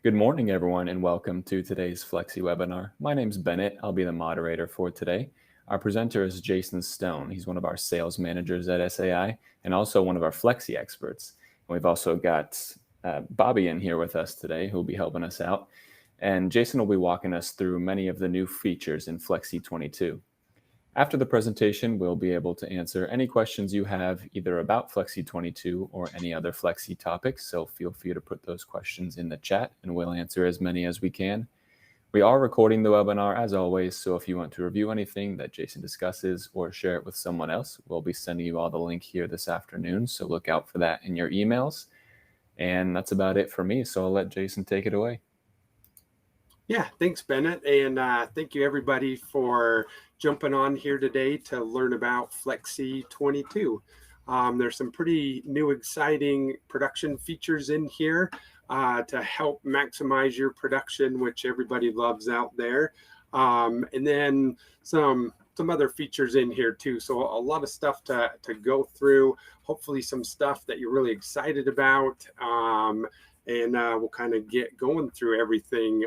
Good morning, everyone, and welcome to today's Flexi webinar. My name's Bennett. I'll be the moderator for today. Our presenter is Jason Stone. He's one of our sales managers at SAI and also one of our Flexi experts. And we've also got Bobby in here with us today, who will be helping us out. And Jason will be walking us through many of the new features in Flexi 22. After the presentation, we'll be able to answer any questions you have either about Flexi 22 or any other Flexi topics, so feel free to put those questions in the chat and we'll answer as many as we can. We are recording the webinar as always, so if you want to review anything that Jason discusses or share it with someone else, we'll be sending you all the link here this afternoon, so look out for that in your emails. And that's about it for me, so I'll let Jason take it away. Yeah, thanks, Bennett, and thank you, everybody, for jumping on here today to learn about Flexi 22. There's some pretty new, exciting production features in here to help maximize your production, which everybody loves out there, and then some other features in here too. So a lot of stuff to go through. Hopefully, some stuff that you're really excited about. And we'll kind of get going through everything.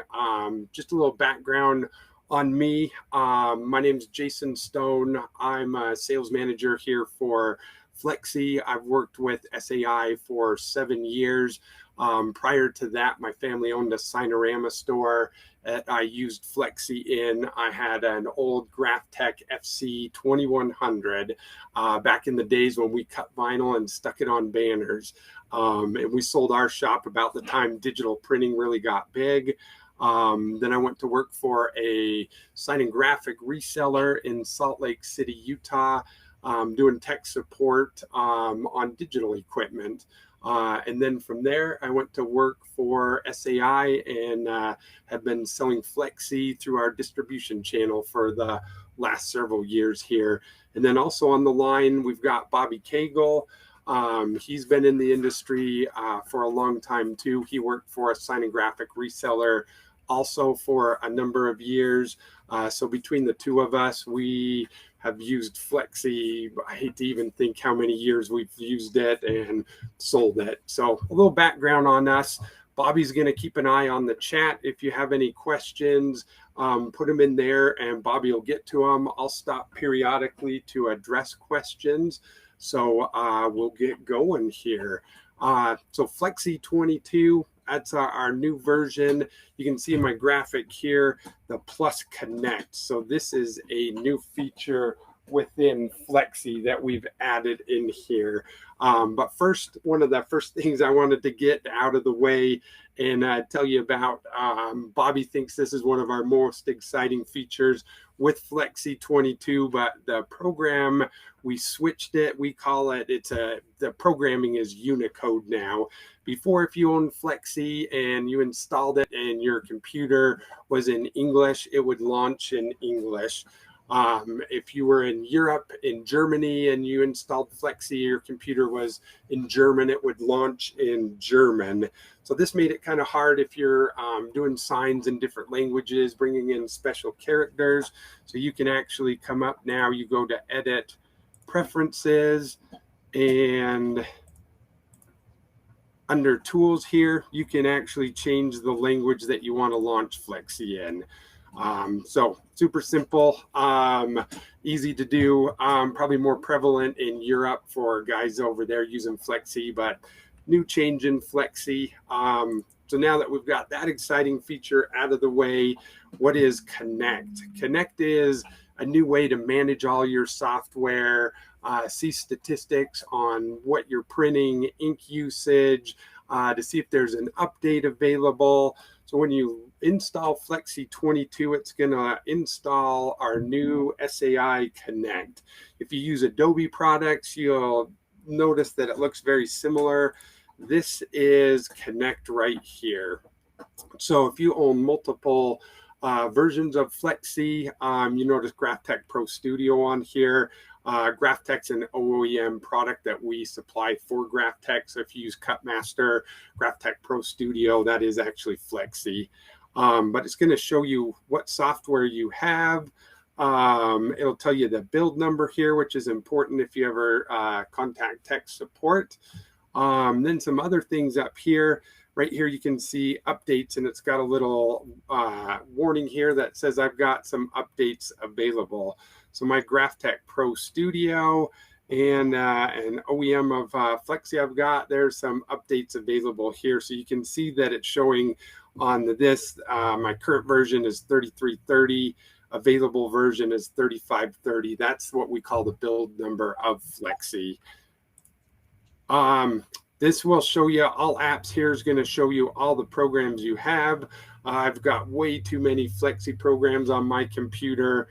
Just a little background on me. My name's Jason Stone. I'm a sales manager here for Flexi. I've worked with SAI for 7 years. Prior to that, my family owned a Signorama store that I used Flexi in. I had an old Graphtec FC 2100 back in the days when we cut vinyl and stuck it on banners. And we sold our shop about the time digital printing really got big. Then I went to work for a sign and graphic reseller in Salt Lake City, Utah, doing tech support on digital equipment. And then from there, I went to work for SAI and have been selling Flexi through our distribution channel for the last several years here. And then also on the line, we've got Bobby Cagle. He's been in the industry for a long time too. He worked for a sign and graphic reseller also for a number of years. So between the two of us, we have used Flexi. I hate to even think how many years we've used it and sold it. So a little background on us. Bobby's going to keep an eye on the chat. If you have any questions, put them in there and Bobby will get to them. I'll stop periodically to address questions. So we'll get going here. So Flexi 22, that's our new version. You can see in my graphic here, the Plus Connect. So this is a new feature within Flexi that we've added in here. But first, one of the first things I wanted to get out of the way and tell you about, Bobby thinks this is one of our most exciting features with Flexi 22, but the program, we switched it. We call it, the programming is Unicode now. Before, if you owned Flexi and you installed it and your computer was in English, it would launch in English. If you were in Europe, in Germany, and you installed Flexi, your computer was in German, it would launch in German. So this made it kind of hard if you're doing signs in different languages, bringing in special characters. So you can actually come up now, you go to Edit, Preferences, and under Tools here, you can actually change the language that you want to launch Flexi in. So super simple, easy to do, probably more prevalent in Europe for guys over there using Flexi, but new change in Flexi. So now that we've got that exciting feature out of the way, what is Connect? Connect is a new way to manage all your software, see statistics on what you're printing, ink usage, to see if there's an update available. So when you install Flexi 22, it's going to install our new SAI Connect. If you use Adobe products, you'll notice that it looks very similar. This is Connect right here. So if you own multiple versions of Flexi, you notice Graphtec Pro Studio on here. Graphtec's an OEM product that we supply for Graphtec. So if you use Cutmaster, Graphtec Pro Studio, that is actually Flexi. But it's going to show you what software you have. It'll tell you the build number here, which is important if you ever contact tech support. Then some other things up here. right here you can see updates, and it's got a little warning here that says I've got some updates available. So my GraphTech Pro Studio and an OEM of Flexi I've got, there's some updates available here. So you can see that it's showing on this, my current version is 3330, available version is 3530. That's what we call the build number of Flexi. This will show you all apps. Here is going to show you all the programs you have. I've got way too many Flexi programs on my computer.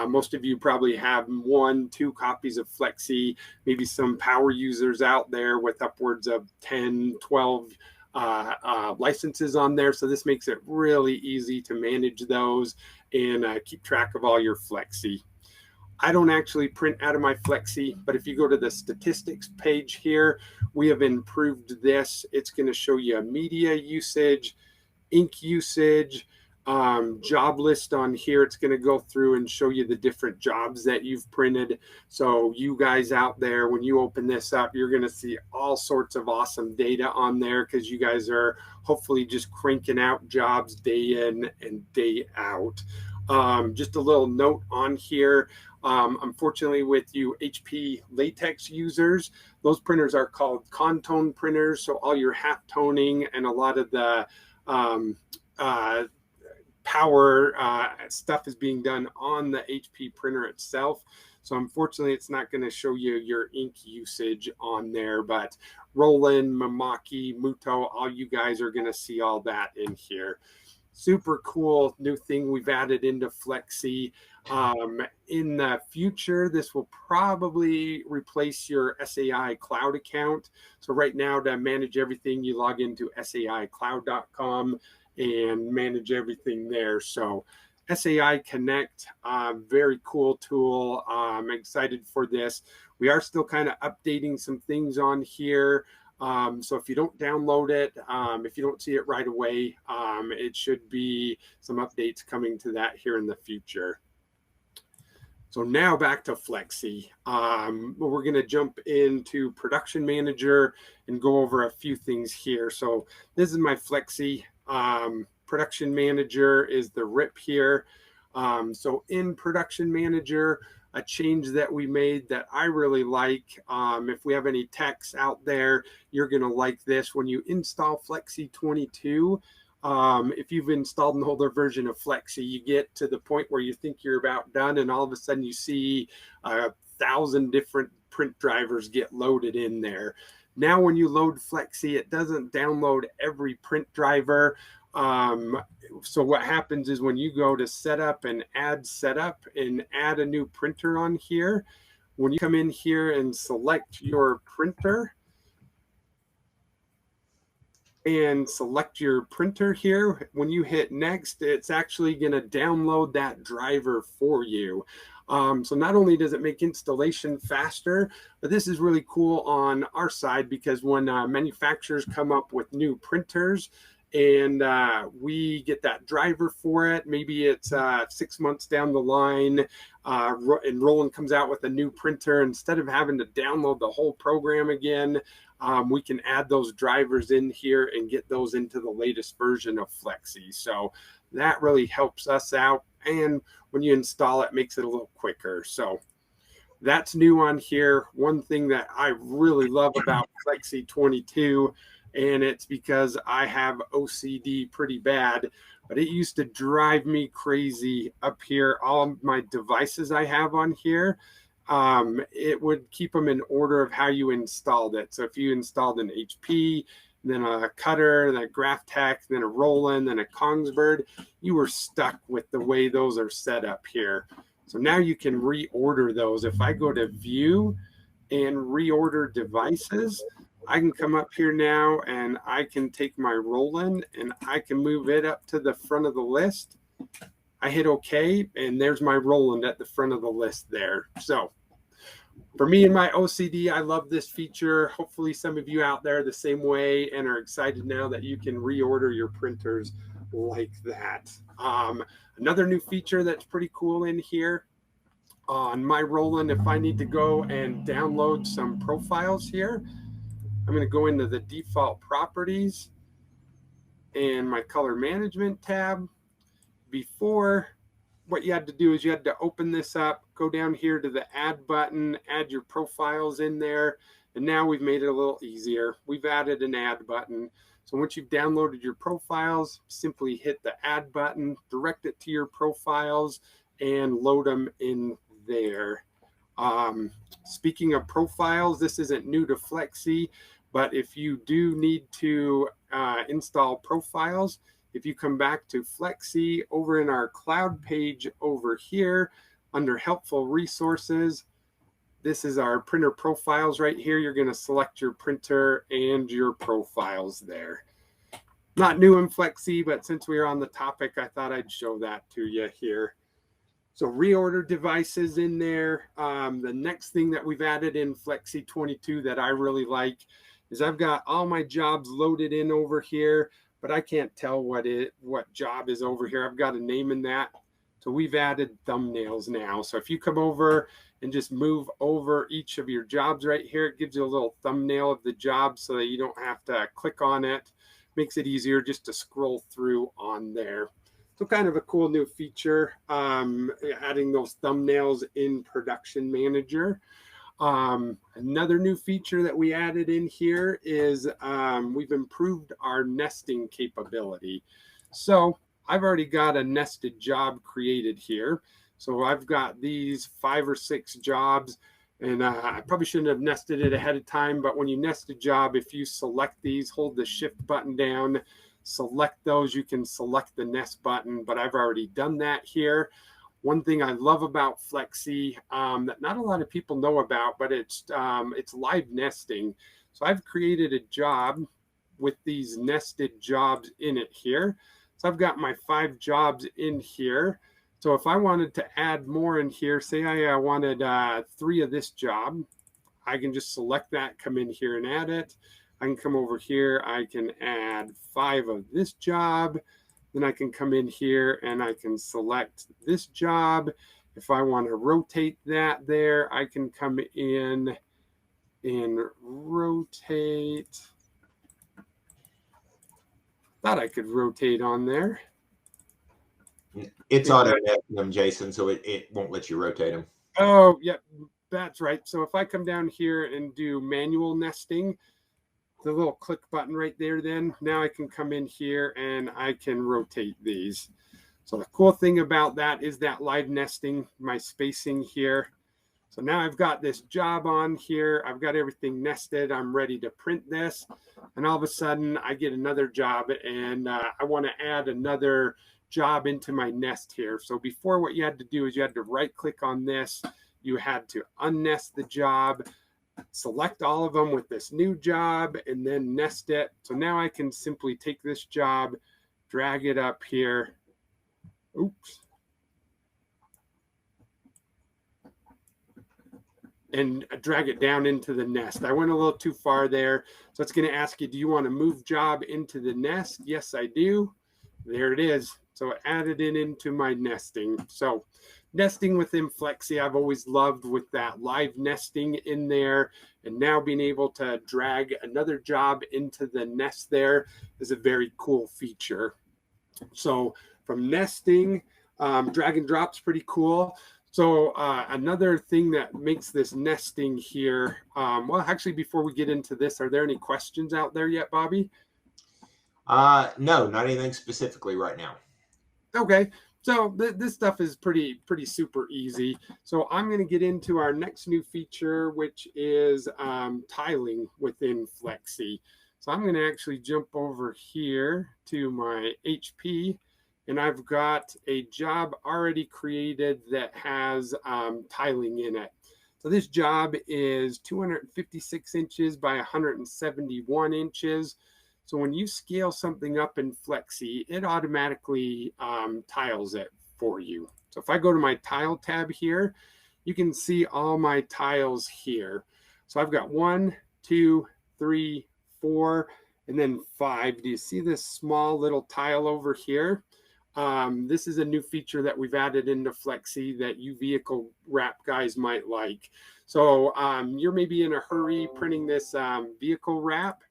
Most of you probably have 1, 2 copies of Flexi, maybe some power users out there with upwards of 10, 12 licenses on there. So this makes it really easy to manage those and keep track of all your Flexi. I don't actually print out of my Flexi, but if you go to the statistics page here, we have improved this. It's going to show you media usage, ink usage, job list on here. It's going to go through and show you the different jobs that you've printed. So you guys out there, when you open this up, you're going to see all sorts of awesome data on there because you guys are hopefully just cranking out jobs day in and day out. Just a little note on here. Unfortunately, with you HP latex users, those printers are called contone printers. So all your half toning and a lot of the power stuff is being done on the HP printer itself. So unfortunately, it's not going to show you your ink usage on there, but Roland, Mamaki, Muto, all you guys are going to see all that in here. Super cool new thing we've added into Flexi. In the future, this will probably replace your SAI cloud account. So right now, to manage everything, you log into saicloud.com and manage everything there. So SAI Connect, very cool tool. I'm excited for this. We are still kind of updating some things on here. So if you don't download it, if you don't see it right away, it should be some updates coming to that here in the future. So now back to Flexi. We're going to jump into Production Manager and go over a few things here. So this is my Flexi. Production Manager is the RIP here. So in Production Manager, a change that we made that I really like, if we have any techs out there, you're going to like this. When you install Flexi 22, if you've installed an older version of Flexi, you get to the point where you think you're about done, and all of a sudden you see 1,000 different print drivers get loaded in there. Now when you load Flexi, it doesn't download every print driver. So what happens is when you go to setup and add a new printer on here, when you come in here and select your printer here, when you hit next, it's actually going to download that driver for you. So not only does it make installation faster, but this is really cool on our side because when manufacturers come up with new printers, and we get that driver for it. Maybe it's 6 months down the line, and Roland comes out with a new printer. Instead of having to download the whole program again, we can add those drivers in here and get those into the latest version of Flexi. So that really helps us out. And when you install it, makes it a little quicker. So that's new on here. One thing that I really love about Flexi 22, and it's because I have OCD pretty bad, but it used to drive me crazy up here. All my devices I have on here, it would keep them in order of how you installed it. So if you installed an HP, then a Cutter, then a GraphTech, then a Roland, then a Kongsberg, you were stuck with the way those are set up here. So now you can reorder those. If I go to View and Reorder Devices, I can come up here now and I can take my Roland and I can move it up to the front of the list. I hit OK, and there's my Roland at the front of the list there. So for me and my OCD, I love this feature. Hopefully some of you out there the same way and are excited now that you can reorder your printers like that. Another new feature that's pretty cool in here on my Roland, if I need to go and download some profiles here, I'm going to go into the default properties, and my color management tab. Before, what you had to do is you had to open this up, go down here to the add button, add your profiles in there. And now we've made it a little easier. We've added an add button. So once you've downloaded your profiles, simply hit the add button, direct it to your profiles, and load them in there. Speaking of profiles, this isn't new to Flexi, but if you do need to install profiles, if you come back to Flexi over in our cloud page over here under helpful resources, this is our printer profiles right here. You're going to select your printer and your profiles there. Not new in Flexi, but since we are on the topic, I thought I'd show that to you here. So reorder devices in there. The next thing that we've added in Flexi 22 that I really like is I've got all my jobs loaded in over here, but I can't tell what job is over here. I've got a name in that. So we've added thumbnails now. So if you come over and just move over each of your jobs right here, it gives you a little thumbnail of the job so that you don't have to click on it. Makes it easier just to scroll through on there. So kind of a cool new feature, adding those thumbnails in Production Manager. Another new feature that we added in here is we've improved our nesting capability. So I've already got a nested job created here. So I've got these 5 or 6 jobs, and I probably shouldn't have nested it ahead of time, but when you nest a job, if you select these, hold the shift button down, select those, you can select the nest button, but I've already done that here. One thing I love about Flexi that not a lot of people know about, but it's live nesting. So I've created a job with these nested jobs in it here. So I've got my 5 jobs in here. So if I wanted to add more in here, say I wanted 3 of this job, I can just select that, come in here and add it. I can come over here, I can add 5 of this job. Then I can come in here and I can select this job. If I want to rotate that there, I can come in and rotate. Thought I could rotate on there. It's auto nesting them, Jason, so it won't let you rotate them. Oh, yeah, that's right. So if I come down here and do manual nesting, the little click button right there, then now I can come in here and I can rotate these. So the cool thing about that is that live nesting, my spacing here. So now I've got this job on here. I've got everything nested. I'm ready to print this. And all of a sudden I get another job and I want to add another job into my nest here. So before, what you had to do is you had to right click on this. You had to unnest the job, select all of them with this new job, and then nest it. So now I can simply take this job, drag it up here. Oops. And drag it down into the nest. I went a little too far there. So it's going to ask you, do you want to move job into the nest? Yes, I do. There it is. So I added it into my nesting. So nesting within Flexi, I've always loved with that live nesting in there. And now being able to drag another job into the nest there is a very cool feature. So from nesting, drag and drop's pretty cool. So another thing that makes this nesting here, well, actually, before we get into this, are there any questions out there yet, Bobby? No, not anything specifically right now. Okay, so this stuff is pretty super easy. So I'm going to get into our next new feature, which is tiling within Flexi. So I'm going to actually jump over here to my HP, and I've got a job already created that has tiling in it. So this job is 256 inches by 171 inches. So when you scale something up in Flexi, it automatically tiles it for you. So if I go to my tile tab here, you can see all my tiles here. So I've got 1, 2, 3, 4, and then 5. Do you see this small little tile over here? This is a new feature that we've added into Flexi that you vehicle wrap guys might like. So you're maybe in a hurry printing this vehicle wrap,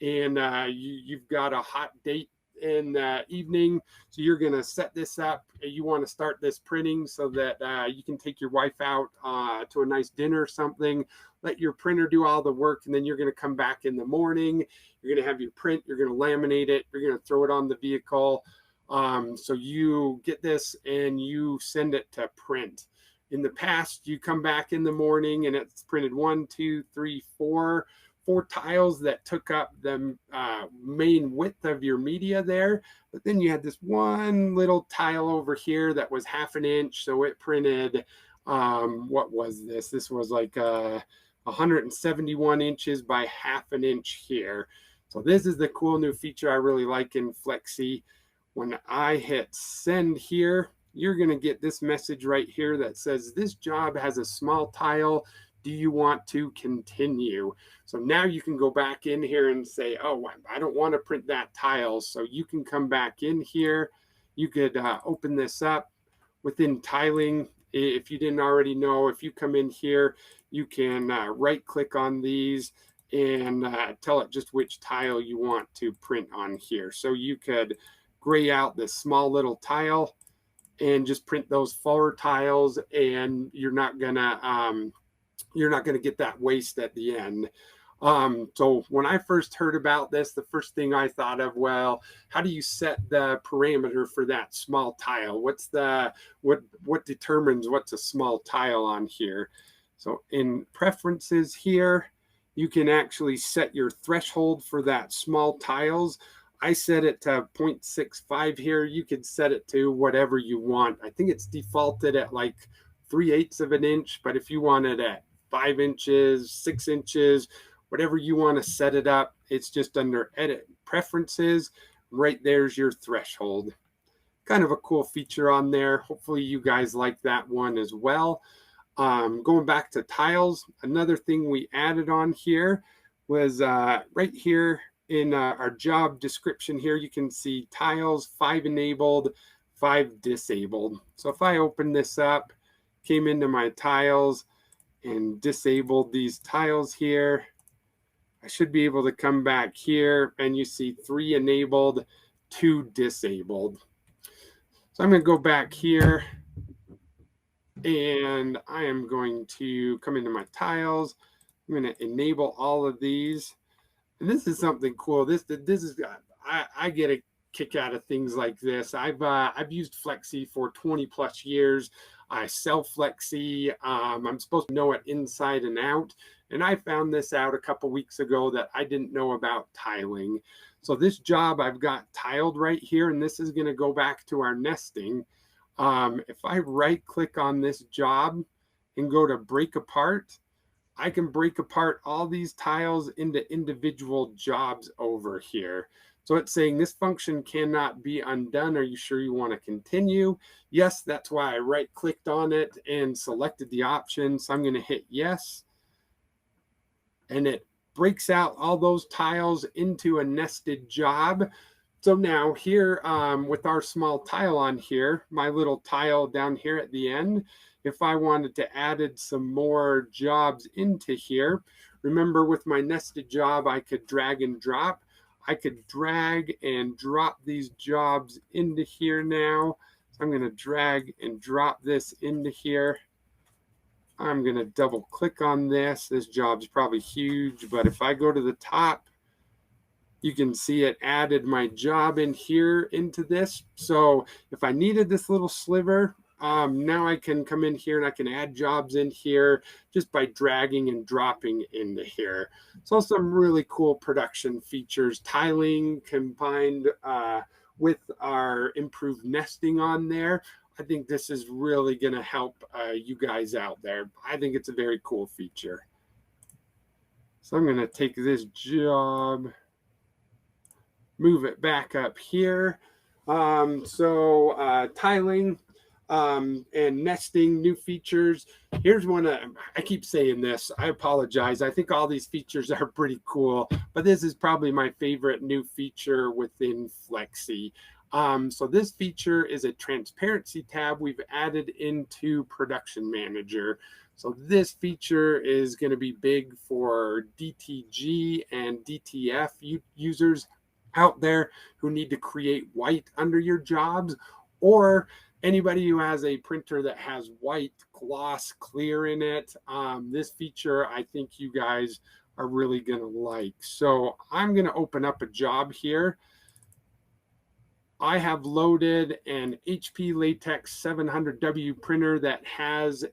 and you've got a hot date in the evening. So you're going to set this up. You want to start this printing so that you can take your wife out to a nice dinner or something. Let your printer do all the work, and then you're going to come back in the morning. You're going to have your print. You're going to laminate it. You're going to throw it on the vehicle. So you get this and you send it to print. In the past, you come back in the morning and it's printed 1, 2, 3, 4 tiles that took up the main width of your media there. But then you had this one little tile over here that was 1/2 inch. So it printed, what was this? This was like 171 inches by 1/2 inch here. So this is the cool new feature I really like in Flexi. When I hit send here, you're going to get this message right here that says this job has a small tile. Do you want to continue? So now you can go back in here and say, oh, I don't want to print that tile. So you can come back in here. You could open this up within tiling. If you didn't already know, if you come in here, you can right click on these and tell it just which tile you want to print on here. So you could gray out this small little tile and just print those 4 tiles, and you're not gonna get that waste at the end. So when I first heard about this, the first thing I thought of, well, how do you set the parameter for that small tile? What's the what determines what's a small tile on here? So in preferences here, you can actually set your threshold for that small tiles. I set it to 0.65 here. You could set it to whatever you want. I think it's defaulted at like 3/8 of an inch, but if you want it at 5 inches, 6 inches, whatever you want to set it up, it's just under edit preferences. Right there's your threshold. Kind of a cool feature on there. Hopefully you guys like that one as well. Going back to tiles, another thing we added on here was right here in our job description here, you can see tiles, 5 enabled, 5 disabled. So if I open this up, came into my tiles and disabled these tiles here, I should be able to come back here and you see 3 enabled, 2 disabled. So I'm going to go back here and I am going to come into my tiles. I'm going to enable all of these. And this is something cool. This is I get a kick out of things like this. I've used Flexi for 20 plus years. I sell Flexi. I'm supposed to know it inside and out. And I found this out a couple weeks ago that I didn't know about tiling. So this job I've got tiled right here, and this is going to go back to our nesting. If I right click on this job and go to break apart, I can break apart all these tiles into individual jobs over here. So it's saying this function cannot be undone. Are you sure you want to continue? Yes, that's why I right clicked on it and selected the option. So I'm going to hit yes. And it breaks out all those tiles into a nested job. So now here with our small tile on here, my little tile down here at the end, if I wanted to add some more jobs into here, remember with my nested job, I could drag and drop. I could drag and drop these jobs into here now. So I'm going to drag and drop this into here. I'm going to double click on this. This job's probably huge, but if I go to the top, you can see it added my job in here into this. So if I needed this little sliver, now I can come in here and I can add jobs in here just by dragging and dropping into here. So some really cool production features, tiling combined with our improved nesting on there. I think this is really going to help you guys out there. I think it's a very cool feature. So I'm going to take this job, move it back up here. Tiling and nesting, new features. Here's one. I keep saying this. I apologize. I think all these features are pretty cool, but this is probably my favorite new feature within Flexi. So this feature is a transparency tab we've added into Production Manager. So this feature is going to be big for DTG and DTF users. out there who need to create white under your jobs, or anybody who has a printer that has white gloss clear in it. This feature, I think you guys are really going to like. So I'm going to open up a job here. I have loaded an HP Latex 700W printer that has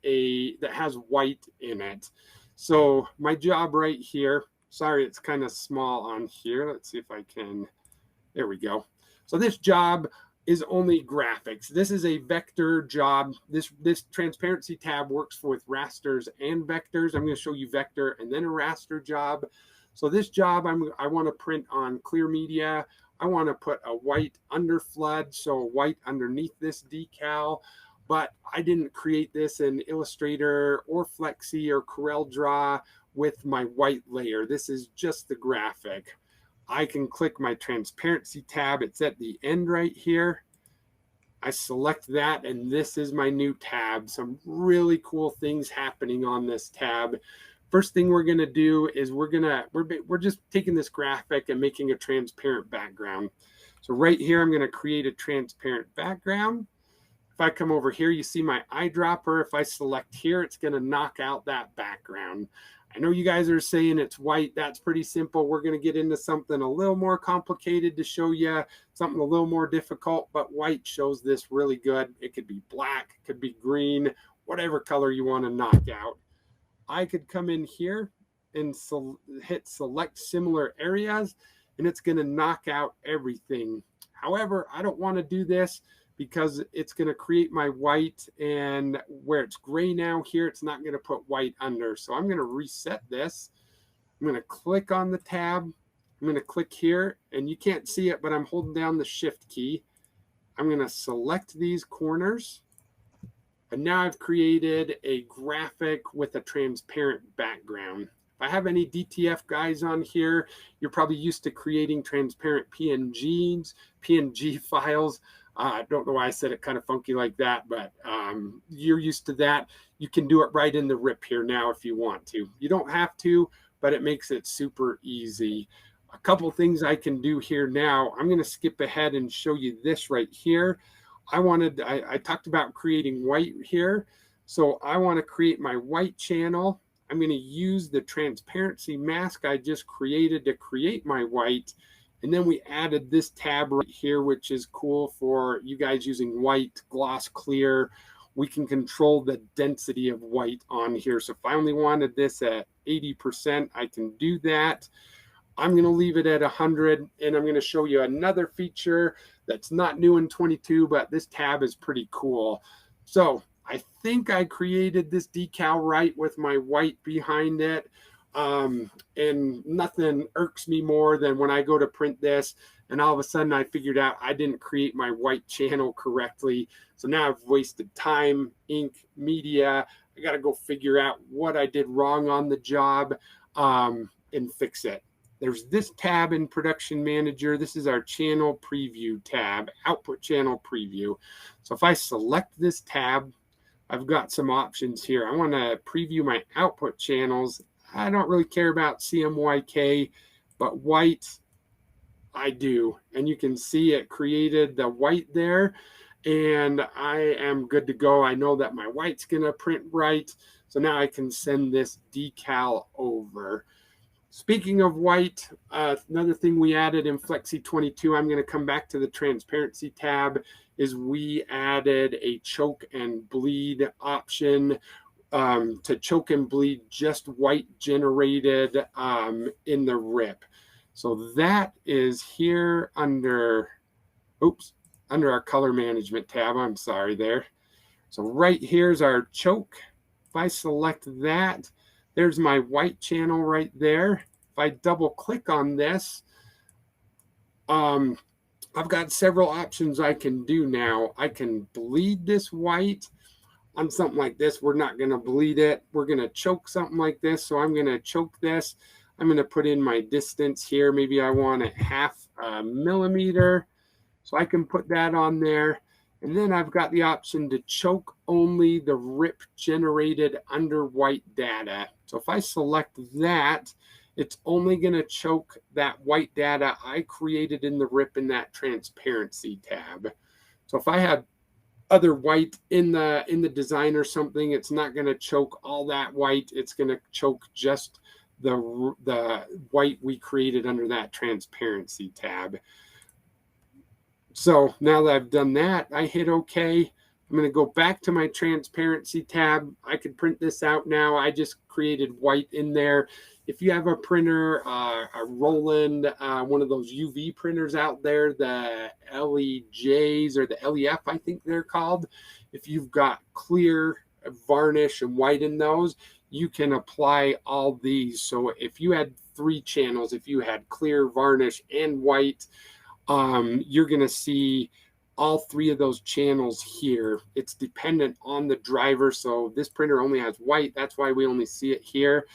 white in it. So my job right here, sorry, it's kind of small on here. Let's see if I can, there we go. So this job is only graphics. This is a vector job. This transparency tab works with rasters and vectors. I'm going to show you vector and then a raster job. So this job, I want to print on clear media. I want to put a white under flood, so white underneath this decal. But I didn't create this in Illustrator or Flexi or CorelDRAW with my white layer. This is just the graphic. I can click my transparency tab. It's at the end right here. I select that, and this is my new tab. Some really cool things happening on this tab. First thing we're going to do is we're just taking this graphic and making a transparent background. So right here, I'm going to create a transparent background. If I come over here, you see my eyedropper. If I select here, it's going to knock out that background. I know you guys are saying it's white. That's pretty simple. We're going to get into something a little more complicated to show you something a little more difficult, but white shows this really good. It could be black, it could be green, whatever color you want to knock out. I could come in here and hit select similar areas, and it's going to knock out everything. However, I don't want to do this because it's going to create my white, and where it's gray now here, it's not going to put white under. So I'm going to reset this. I'm going to click on the tab. I'm going to click here, and you can't see it, but I'm holding down the shift key. I'm going to select these corners. And now I've created a graphic with a transparent background. If I have any DTF guys on here, you're probably used to creating transparent PNG files. I don't know why I said it kind of funky like that, but you're used to that. You can do it right in the rip here now if you want to. You don't have to, but it makes it super easy. A couple things I can do here now. I'm going to skip ahead and show you this right here. I talked about creating white here. So I want to create my white channel. I'm going to use the transparency mask I just created to create my white. And then we added this tab right here, which is cool for you guys using white, gloss clear. We can control the density of white on here. So if I only wanted this at 80%, I can do that. I'm going to leave it at 100, and I'm going to show you another feature that's not new in 22, but this tab is pretty cool. So I think I created this decal right with my white behind it. And nothing irks me more than when I go to print this and all of a sudden I figured out I didn't create my white channel correctly. So now I've wasted time, ink, media. I got to go figure out what I did wrong on the job and fix it. There's this tab in Production Manager. This is our channel preview tab, output channel preview. So if I select this tab, I've got some options here. I want to preview my output channels. I don't really care about CMYK, but white, I do. And you can see it created the white there, and I am good to go. I know that my white's going to print right. So now I can send this decal over. Speaking of white, another thing we added in Flexi 22, I'm going to come back to the transparency tab, is we added a choke and bleed option to choke and bleed just white generated in the rip. So that is here under our color management tab. I'm sorry there. So right here's our choke. If I select that, there's my white channel right there. If I double click on this, I've got several options I can do now. I can bleed this white. On something like this, we're not going to bleed it. We're going to choke something like this. So I'm going to choke this. I'm going to put in my distance here. Maybe I want it 0.5 millimeter. So I can put that on there. And then I've got the option to choke only the rip generated under white data. So if I select that, it's only going to choke that white data I created in the RIP in that transparency tab. So if I had other white in the design or something, it's not going to choke all that white. It's going to choke just the white we created under that transparency tab. So now that I've done that, I hit OK. I'm going to go back to my transparency tab. I could print this out now. I just created white in there. If you have a printer, a Roland, one of those UV printers out there, the LEJs or the LEF, I think they're called. If you've got clear, varnish, and white in those, you can apply all these. So if you had 3 channels, if you had clear, varnish, and white, you're going to see all 3 of those channels here. It's dependent on the driver. So this printer only has white. That's why we only see it here.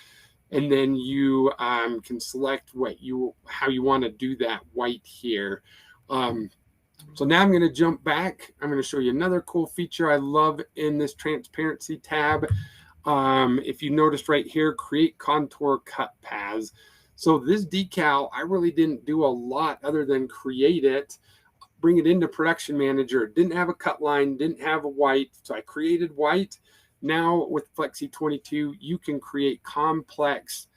And then you can select how you want to do that white here. So now I'm going to jump back. I'm going to show you another cool feature I love in this transparency tab. If you noticed right here, create contour cut paths. So this decal, I really didn't do a lot other than create it, bring it into Production Manager. It didn't have a cut line, didn't have a white. So I created white. Now with Flexi 22, you can create complex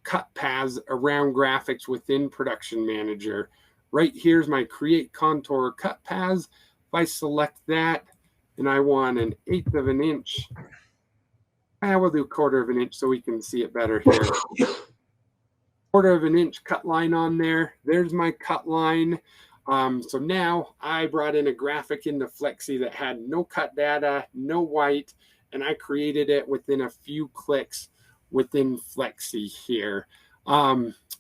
cut paths around graphics within Production Manager. Right here's my create contour cut paths. If I select that and I want 1/8 of an inch, I will do 1/4 of an inch so we can see it better here. 1/4 of an inch cut line on there. There's my cut line. So now I brought in a graphic into Flexi that had no cut data, no white, and I created it within a few clicks within Flexi here.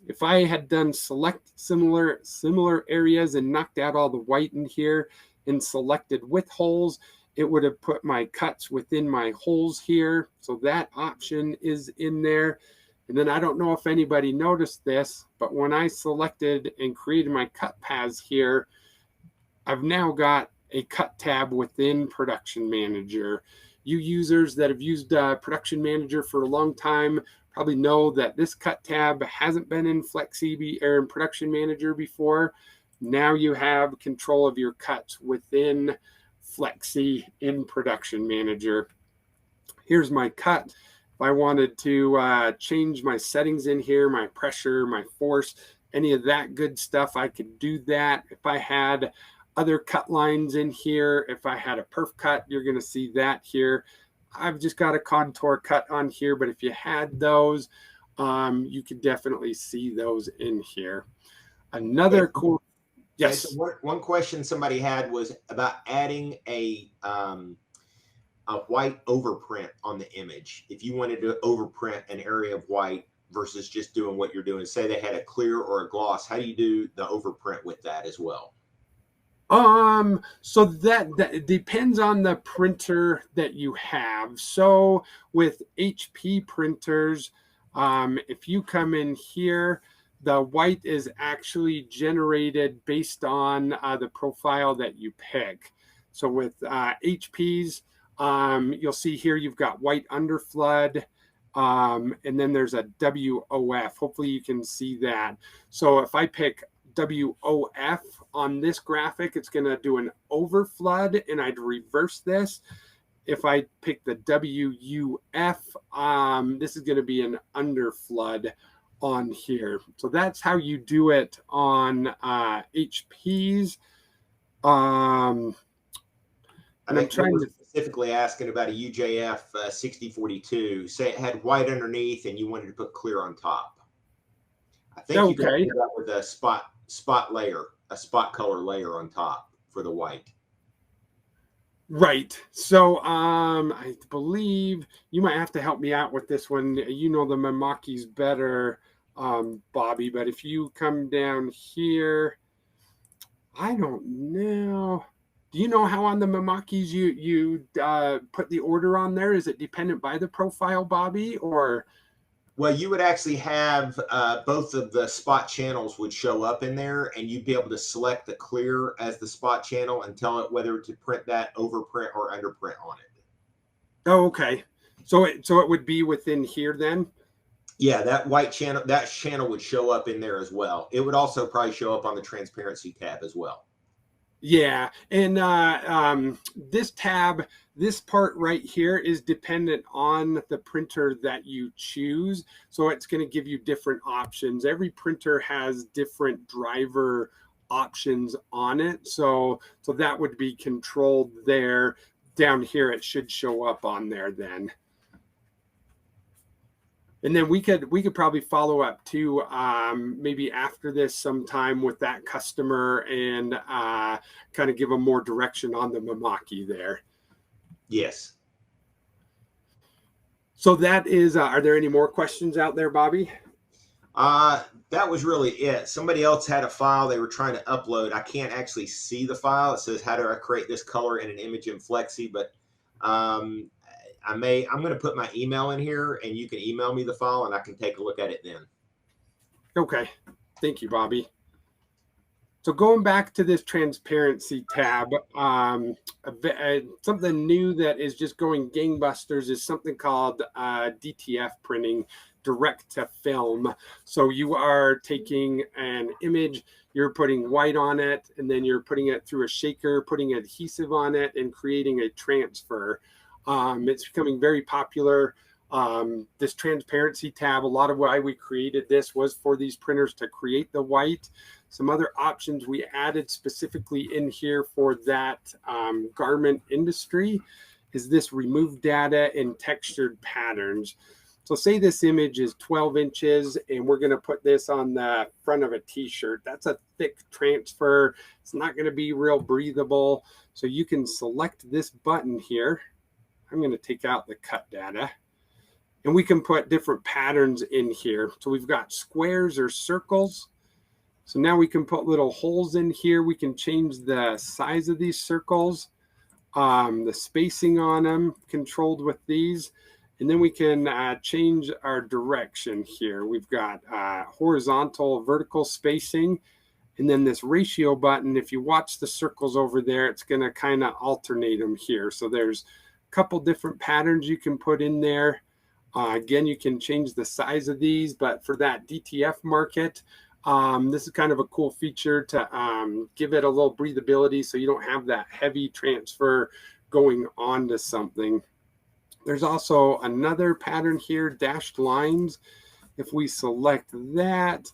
If I had done select similar areas and knocked out all the white in here and selected with holes, it would have put my cuts within my holes here. So that option is in there. And then I don't know if anybody noticed this, but when I selected and created my cut paths here, I've now got a cut tab within Production Manager. You users that have used Production Manager for a long time probably know that this cut tab hasn't been in Flexi or in Production Manager before. Now you have control of your cuts within Flexi in Production Manager. Here's my cut. If I wanted to change my settings in here, my pressure, my force, any of that good stuff, I could do that. If I had other cut lines in here, if I had a perf cut, you're going to see that here. I've just got a contour cut on here, but if you had those, you could definitely see those in here. Another cool, yes. So one question somebody had was about adding a white overprint on the image. If you wanted to overprint an area of white versus just doing what you're doing, say they had a clear or a gloss, how do you do the overprint with that as well? So that depends on the printer that you have. So with HP printers, if you come in here, the white is actually generated based on the profile that you pick. So with HPs, you'll see here you've got white underflood, and then there's a WOF. Hopefully you can see that. So if I pick WOF on this graphic, it's going to do an overflood, and I'd reverse this. If I pick the WUF, this is going to be an underflood on here. So that's how you do it on HPs. I'm trying to specifically asking about a UJF 6042. Say it had white underneath and you wanted to put clear on top. I think you can do that with a spot layer, a spot color layer on top for the white. Right. So I believe you might have to help me out with this one. You know the Memakis better, Bobby, but if you come down here, I don't know. Do you know how on the Memakis you put the order on there? Is it dependent by the profile, Bobby, or? Well, you would actually have both of the spot channels would show up in there, and you'd be able to select the clear as the spot channel and tell it whether to print that overprint or underprint on it. Oh, okay. So it would be within here then? Yeah, that white channel, that channel would show up in there as well. It would also probably show up on the transparency tab as well. Yeah, and this tab, this part right here is dependent on the printer that you choose. So it's going to give you different options. Every printer has different driver options on it. So that would be controlled there. Down here, it should show up on there then. And then we could probably follow up too, maybe after this sometime with that customer and kind of give them more direction on the Mamaki there. Yes. So that is, are there any more questions out there, Bobby? That was really it. Somebody else had a file they were trying to upload. I can't actually see the file. It says, how do I create this color in an image in Flexi? But I'm going to put my email in here and you can email me the file and I can take a look at it then. Okay. Thank you, Bobby. So going back to this transparency tab, something new that is just going gangbusters is something called DTF printing, direct to film. So you are taking an image, you're putting white on it, and then you're putting it through a shaker, putting adhesive on it, and creating a transfer. It's becoming very popular. This transparency tab, a lot of why we created this was for these printers to create the white. Some other options we added specifically in here for that garment industry is this remove data in textured patterns. So say this image is 12 inches and we're going to put this on the front of a t-shirt. That's a thick transfer. It's not going to be real breathable. So you can select this button here. I'm going to take out the cut data and we can put different patterns in here. So we've got squares or circles. So now we can put little holes in here. We can change the size of these circles, the spacing on them controlled with these. And then we can change our direction here. We've got horizontal, vertical spacing. And then this ratio button, if you watch the circles over there, it's going to kind of alternate them here. So there's a couple different patterns you can put in there. Again, you can change the size of these, but for that DTF market, this is kind of a cool feature to give it a little breathability so you don't have that heavy transfer going onto something. There's also another pattern here, dashed lines. If we select that,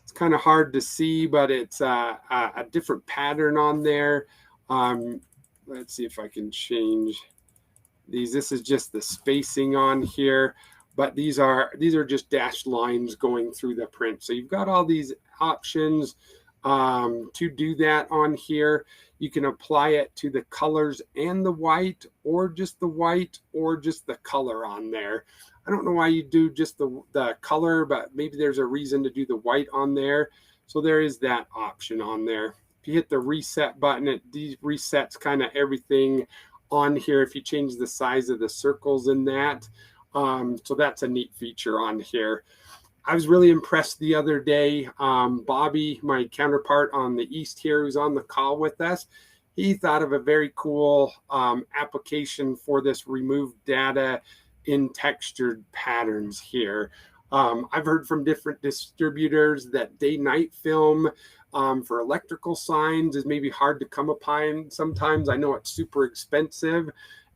it's kind of hard to see, but it's a different pattern on there. Let's see if I can change these. This is just the spacing on here, but these are just dashed lines going through the print. So you've got all these options to do that on here. You can apply it to the colors and the white, or just the white, or just the color on there. I don't know why you do just the color, but maybe there's a reason to do the white on there. So there is that option on there. If you hit the reset button, it resets kind of everything on here if you change the size of the circles in that. So that's a neat feature on here. I was really impressed the other day. Bobby, my counterpart on the East here, who's on the call with us, he thought of a very cool application for this remove data in textured patterns here. I've heard from different distributors that day-night film for electrical signs is maybe hard to come upon sometimes. I know it's super expensive.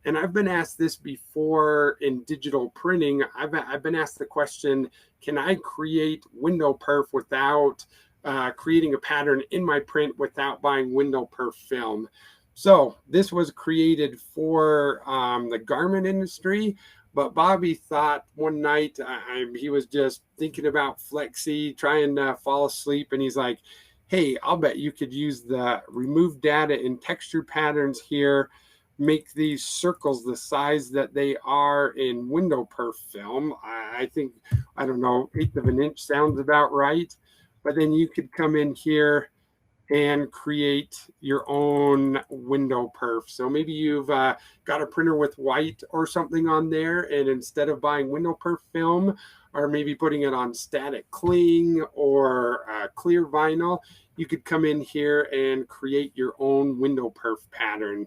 And I've been asked this before in digital printing. I've been asked the question, can I create window perf without creating a pattern in my print without buying window perf film? So this was created for the garment industry. But Bobby thought one night, he was just thinking about Flexi, trying to fall asleep. And he's like, hey, I'll bet you could use the remove data in texture patterns here, make these circles the size that they are in window perf film. I think, I don't know, 1/8 of an inch sounds about right. But then you could come in here and create your own window perf. So maybe you've got a printer with white or something on there, and instead of buying window perf film, or maybe putting it on static cling or clear vinyl, you could come in here and create your own window perf pattern.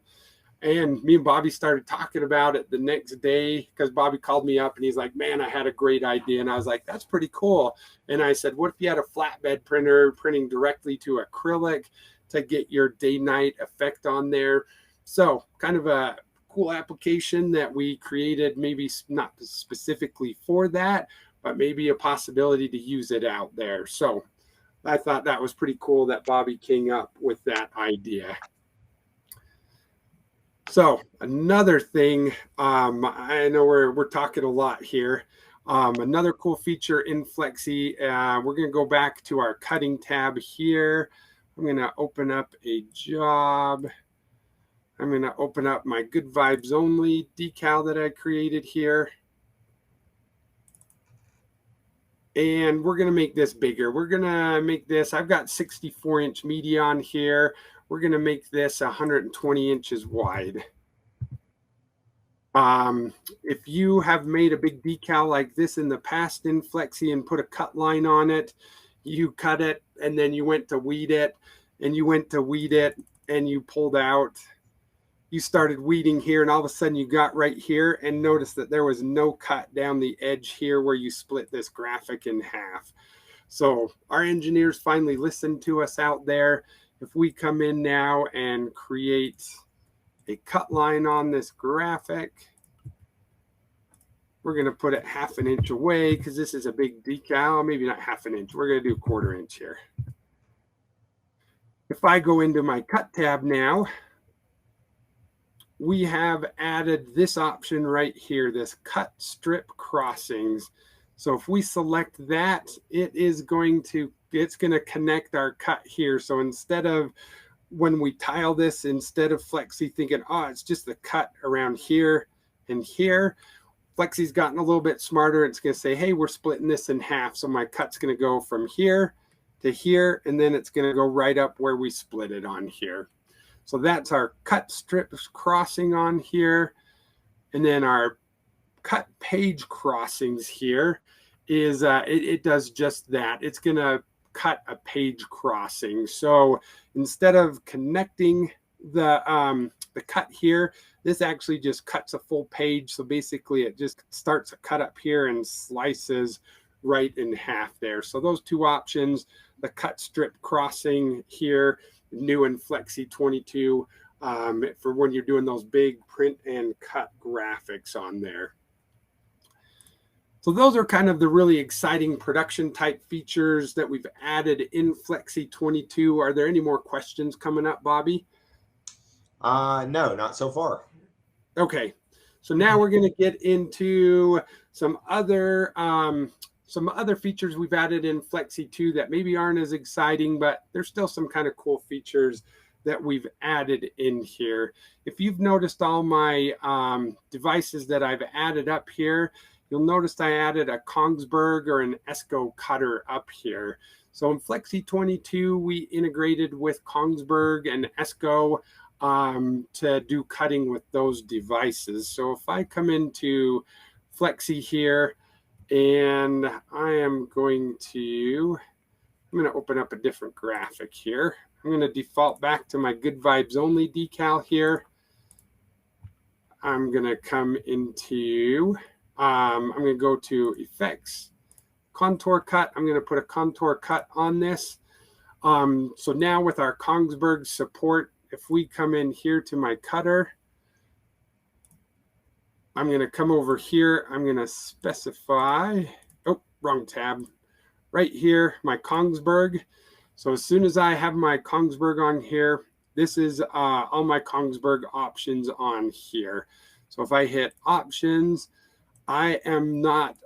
And me and Bobby started talking about it the next day because Bobby called me up and he's like, man, I had a great idea. And I was like, that's pretty cool. And I said, what if you had a flatbed printer printing directly to acrylic to get your day-night effect on there? So kind of a cool application that we created, maybe not specifically for that, but maybe a possibility to use it out there. So I thought that was pretty cool that Bobby came up with that idea. So another thing, I know we're talking a lot here. Another cool feature in Flexi, we're going to go back to our cutting tab here. I'm going to open up a job. I'm going to open up my Good Vibes Only decal that I created here. And we're going to make this bigger. We're going to make this, I've got 64-inch media on here. We're going to make this 120 inches wide. If you have made a big decal like this in the past in Flexi and put a cut line on it, you cut it and then you went to weed it and you went to weed it and you pulled out, you started weeding here and all of a sudden you got right here and noticed that there was no cut down the edge here where you split this graphic in half. So our engineers finally listened to us out there. If we come in now and create a cut line on this graphic, we're going to put it 1/2 inch away because this is a big decal, maybe not 1/2 inch. We're going to do 1/4 inch here. If I go into my cut tab now, we have added this option right here, this cut strip crossings. So if we select that, it's going to connect our cut here. So instead of when we tile this, instead of Flexi thinking, oh, it's just the cut around here and here, Flexi's gotten a little bit smarter. It's going to say, hey, we're splitting this in half. So my cut's going to go from here to here, and then it's going to go right up where we split it on here. So that's our cut strips crossing on here. And then our cut page crossings here is it does just that. It's going to cut a page crossing. So instead of connecting the cut here, this actually just cuts a full page. So basically it just starts a cut up here and slices right in half there. So those two options, the cut strip crossing here, new in Flexi 22, for when you're doing those big print and cut graphics on there. So those are kind of the really exciting production type features that we've added in Flexi 22. Are there any more questions coming up, Bobby? No, not so far. Okay, so now we're going to get into some other features we've added in Flexi 2 that maybe aren't as exciting, but there's still some kind of cool features that we've added in here. If you've noticed all my devices that I've added up here, you'll notice I added a Kongsberg or an Esco cutter up here. So in Flexi 22, we integrated with Kongsberg and Esco to do cutting with those devices. So if I come into Flexi here, and I'm going to open up a different graphic here. I'm going to default back to my Good Vibes Only decal here. I'm going to come into, I'm going to go to Effects, Contour Cut. I'm going to put a contour cut on this. So now with our Kongsberg support, if we come in here to my cutter, I'm going to come over here. I'm going to specify, oh, wrong tab, right here, my Kongsberg. So as soon as I have my Kongsberg on here, this is all my Kongsberg options on here. So if I hit options, I am not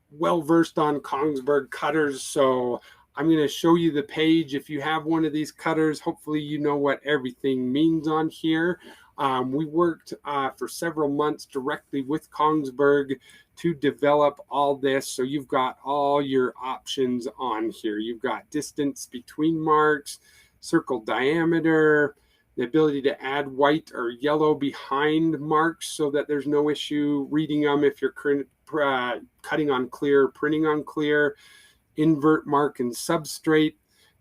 well versed on Kongsberg cutters, so I'm going to show you the page. If you have one of these cutters, hopefully you know what everything means on here. We worked for several months directly with Kongsberg to develop all this. So you've got all your options on here. You've got distance between marks, circle diameter, the ability to add white or yellow behind marks so that there's no issue reading them if you're cutting on clear, printing on clear, invert mark and substrate.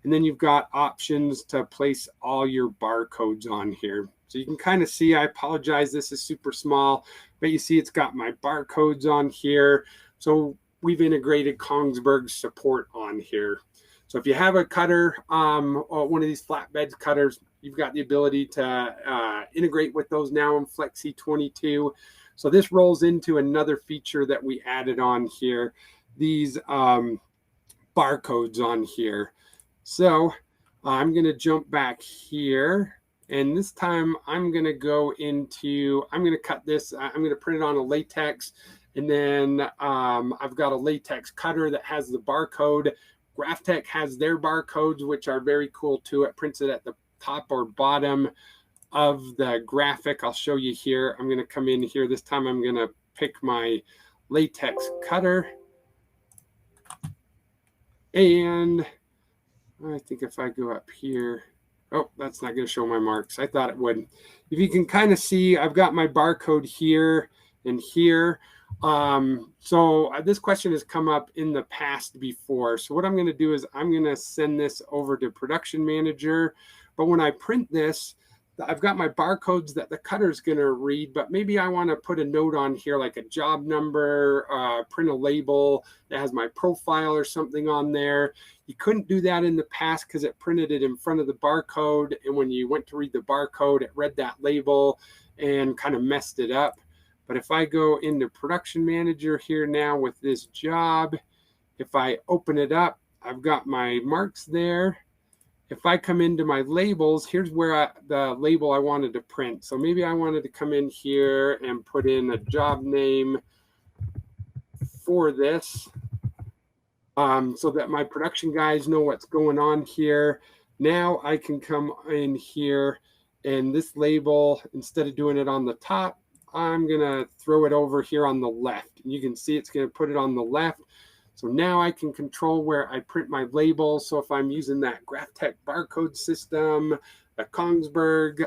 And then you've got options to place all your barcodes on here. So you can kind of see, I apologize, this is super small, but you see it's got my barcodes on here. So we've integrated Kongsberg support on here. So if you have a cutter, or one of these flatbed cutters, you've got the ability to integrate with those now in Flexi 22. So this rolls into another feature that we added on here, these barcodes on here. So I'm going to jump back here. And this time I'm going to go into, I'm going to cut this, I'm going to print it on a latex. And then I've got a latex cutter that has the barcode. Graphtec has their barcodes, which are very cool too. It prints it at the top or bottom of the graphic. I'll show you here. I'm going to come in here. This time I'm going to pick my latex cutter. And I think if I go up here, oh, that's not going to show my marks. I thought it would. If you can kind of see, I've got my barcode here and here. So this question has come up in the past before. So what I'm going to do is I'm going to send this over to production manager. But when I print this, I've got my barcodes that the cutter's going to read, but maybe I want to put a note on here, like a job number, print a label that has my profile or something on there. You couldn't do that in the past because it printed it in front of the barcode. And when you went to read the barcode, it read that label and kind of messed it up. But if I go into production manager here now with this job, if I open it up, I've got my marks there. If I come into my labels, here's where the label I wanted to print. So maybe I wanted to come in here and put in a job name for this so that my production guys know what's going on here. Now I can come in here and this label, instead of doing it on the top, I'm going to throw it over here on the left. And you can see it's going to put it on the left. So now I can control where I print my labels. So if I'm using that Graphtec barcode system, the Kongsberg,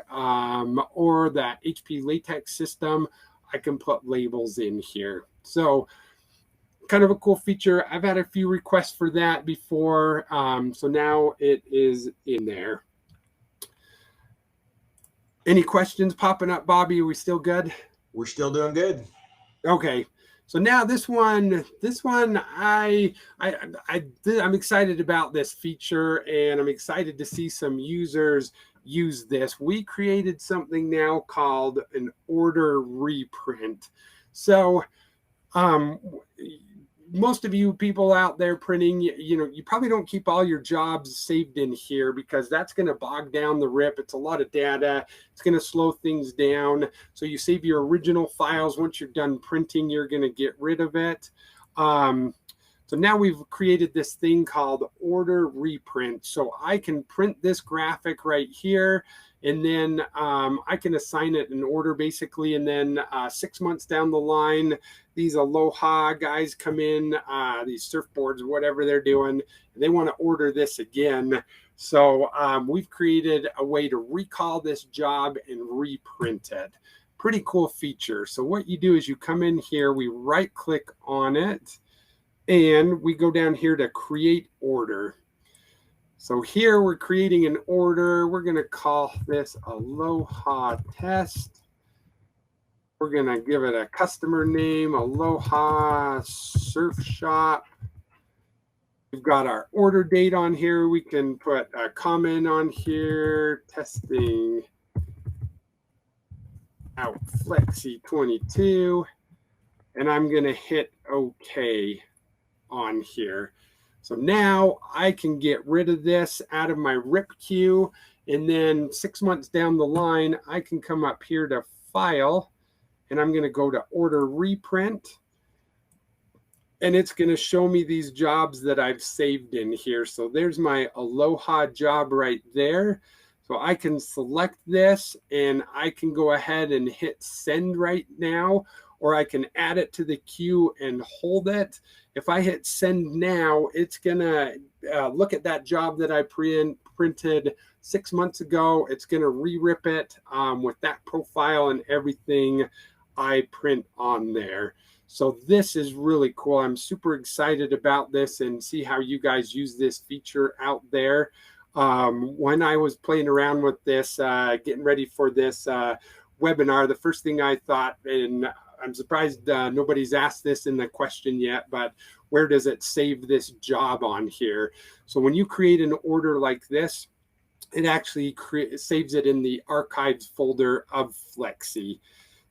or that HP latex system, I can put labels in here. So kind of a cool feature. I've had a few requests for that before. So now it is in there. Any questions popping up, Bobby? Are we still good? We're still doing good. Okay. So now this one, I'm excited about this feature, and I'm excited to see some users use this. We created something now called an order reprint. So most of you people out there printing, you probably don't keep all your jobs saved in here because that's going to bog down the RIP. It's a lot of data. It's going to slow things down. So you save your original files. Once you're done printing, you're going to get rid of it. So now we've created this thing called order reprint. So I can print this graphic right here, and then I can assign it an order basically. And then 6 months down the line, these Aloha guys come in, these surfboards, whatever they're doing, and they want to order this again. So we've created a way to recall this job and reprint it. Pretty cool feature. So what you do is you come in here, we right click on it, and we go down here to create order. So here we're creating an order. We're going to call this Aloha test. We're going to give it a customer name, Aloha Surf Shop. We've got our order date on here. We can put a comment on here, testing out Flexi 22. And I'm going to hit OK on here. So now I can get rid of this out of my RIP queue. And then 6 months down the line, I can come up here to File, and I'm going to go to Order Reprint. And it's going to show me these jobs that I've saved in here. So there's my Aloha job right there. So I can select this, and I can go ahead and hit Send right now, or I can add it to the queue and hold it. If I hit send now, it's gonna look at that job that I printed 6 months ago. It's gonna re-rip it with that profile and everything I print on there. So this is really cool. I'm super excited about this and see how you guys use this feature out there. When I was playing around with this, getting ready for this webinar, the first thing I thought, and I'm surprised nobody's asked this in the question yet, but where does it save this job on here? So when you create an order like this, it actually saves it in the archives folder of Flexi.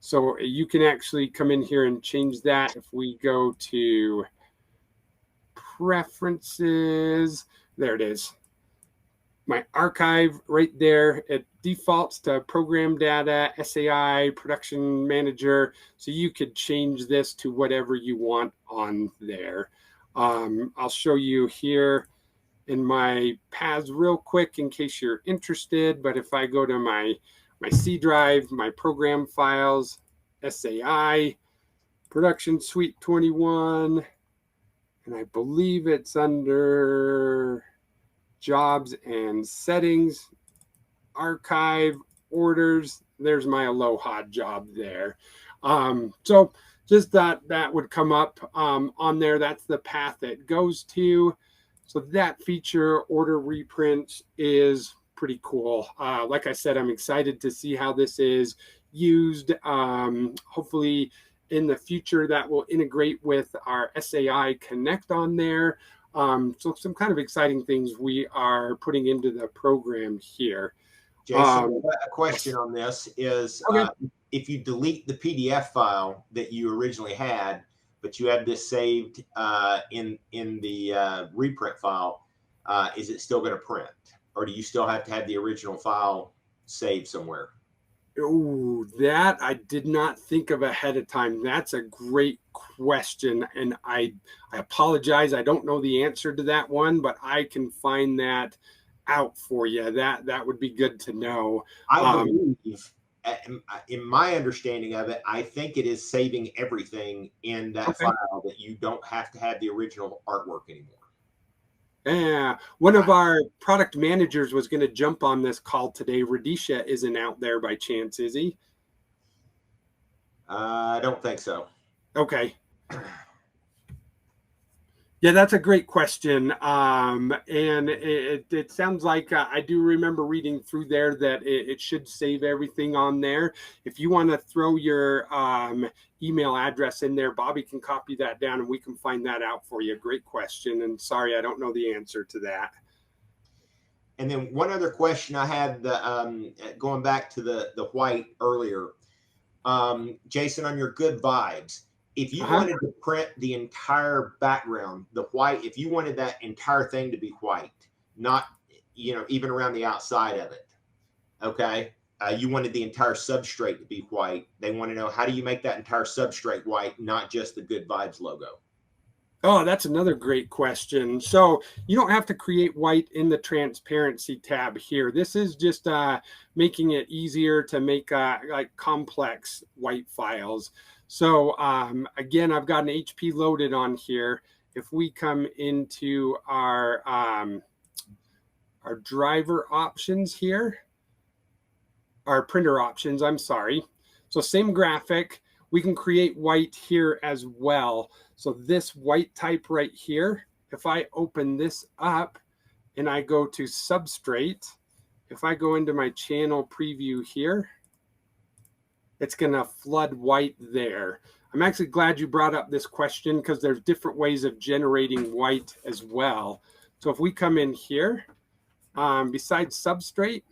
So you can actually come in here and change that. If we go to preferences, there it is. My archive right there, it defaults to program data, SAI, production manager. So you could change this to whatever you want on there. I'll show you here in my paths real quick in case you're interested. But if I go to my C drive, my program files, SAI, production suite 21, and I believe it's under jobs and settings, archive, orders. There's my Aloha job there. So just that would come up on there. That's the path it goes to. So that feature, order reprints, is pretty cool. Like I said, I'm excited to see how this is used. Hopefully in the future that will integrate with our SAI Connect on there. So some kind of exciting things we are putting into the program here. Jason, a question on this is, okay. If you delete the PDF file that you originally had, but you have this saved in the reprint file, is it still going to print? Or do you still have to have the original file saved somewhere? Oh, that I did not think of ahead of time. That's a great question. And I apologize. I don't know the answer to that one, but I can find that out for you. That would be good to know. I believe, in my understanding of it, I think it is saving everything in that file, that you don't have to have the original artwork anymore. Yeah, one of our product managers was going to jump on this call today. Radisha isn't out there by chance, is he? I don't think so. Okay. Yeah, that's a great question. And it sounds like I do remember reading through there that it should save everything on there. If you want to throw your email address in there, Bobby can copy that down and we can find that out for you. Great question. And sorry, I don't know the answer to that. And then one other question I had, going back to the white earlier, Jason, on your good vibes, if you wanted to print the entire background, the white, if you wanted that entire thing to be white, not, even around the outside of it, okay? You wanted the entire substrate to be white. They want to know, how do you make that entire substrate white, not just the good vibes logo? Oh, that's another great question. So you don't have to create white in the transparency tab here. This is just making it easier to make like complex white files. So again, I've got an HP loaded on here. If we come into our driver options here, our printer options, I'm sorry. So same graphic, we can create white here as well. So this white type right here, if I open this up and I go to substrate, if I go into my channel preview here, it's going to flood white there. I'm actually glad you brought up this question because there's different ways of generating white as well. So if we come in here, besides substrate,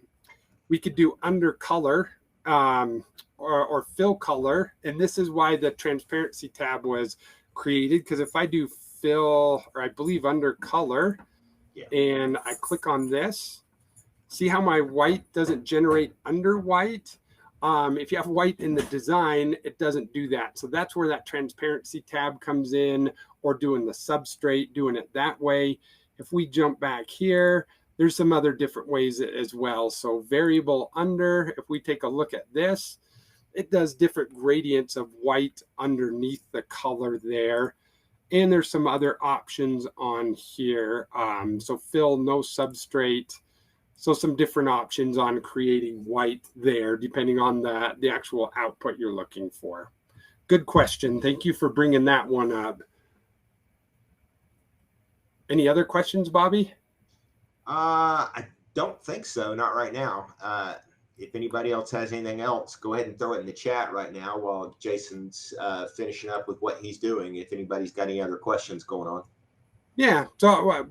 we could do under color or fill color. And this is why the transparency tab was created, because if I do fill, or I believe under color, and I click on this, see how my white doesn't generate under white? If you have white in the design, it doesn't do that. So that's where that transparency tab comes in, or doing the substrate, doing it that way. If we jump back here, there's some other different ways as well. So variable under, if we take a look at this, it does different gradients of white underneath the color there. And there's some other options on here. So fill, no substrate. So some different options on creating white there, depending on the actual output you're looking for. Good question. Thank you for bringing that one up. Any other questions, Bobby? I don't think so. Not right now. If anybody else has anything else, go ahead and throw it in the chat right now while Jason's finishing up with what he's doing. If anybody's got any other questions going on. Yeah. So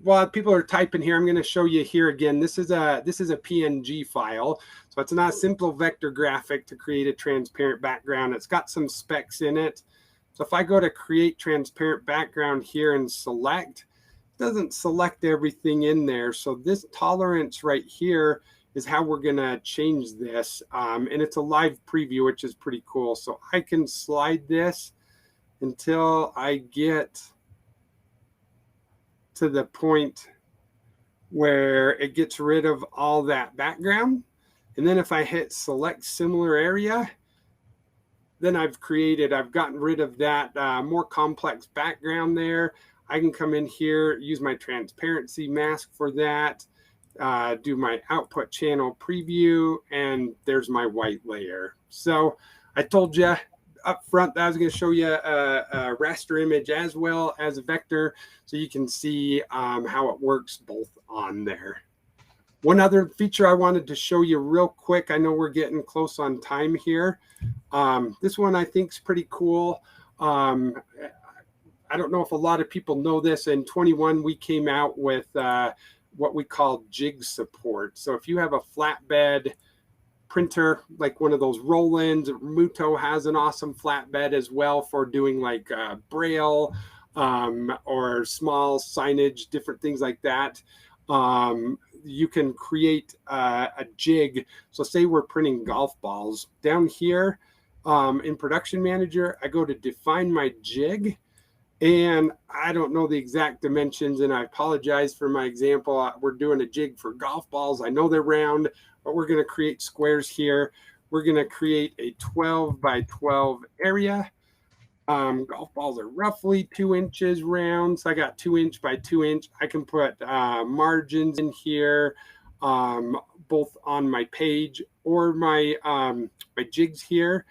while people are typing here, I'm going to show you here again. This is a PNG file. So it's not a simple vector graphic to create a transparent background. It's got some specs in it. So if I go to create transparent background here and select, it doesn't select everything in there. So this tolerance right here is how we're going to change this. And it's a live preview, which is pretty cool. So I can slide this until I get to the point where it gets rid of all that background. And then if I hit select similar area, then I've gotten rid of that more complex background there. I can come in here, use my transparency mask for that, do my output channel preview, and there's my white layer. So I told you up front that I was going to show you a raster image as well as a vector, so you can see how it works both on there. One other feature I wanted to show you real quick. I know we're getting close on time here. This one I think is pretty cool. I don't know if a lot of people know this. In 21, we came out with what we call jig support. So if you have a flatbed printer, like one of those roll-ins, Muto has an awesome flatbed as well for doing like braille or small signage, different things like that. You can create a jig. So say we're printing golf balls. Down here in Production Manager, I go to define my jig, and I don't know the exact dimensions, and I apologize for my example. We're doing a jig for golf balls. I know they're round, but we're going to create squares here. We're going to create a 12 by 12 area. Golf balls are roughly 2 inches round. So I got 2 inch by 2 inch. I can put margins in here, both on my page or my jigs here.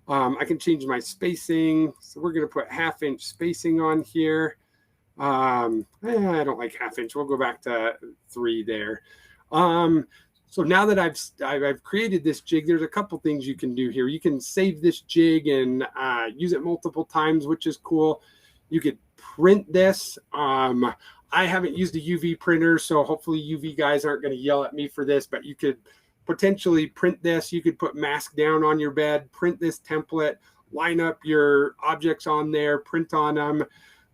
I can change my spacing. So we're going to put 1/2 inch spacing on here. I don't like 1/2 inch. We'll go back to 3 there. So now that I've created this jig, there's a couple things you can do here. You can save this jig and use it multiple times, which is cool. You could print this. I haven't used a UV printer, so hopefully UV guys aren't going to yell at me for this, but you could potentially print this. You could put mask down on your bed, print this template, line up your objects on there, print on them.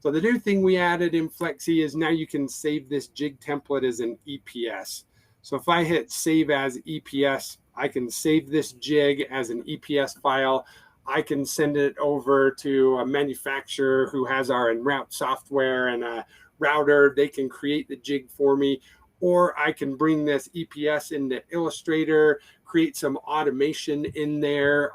So the new thing we added in Flexi is now you can save this jig template as an EPS. So if I hit save as EPS, I can save this jig as an EPS file. I can send it over to a manufacturer who has our en route software and a router. They can create the jig for me. Or I can bring this EPS into Illustrator, create some automation in there.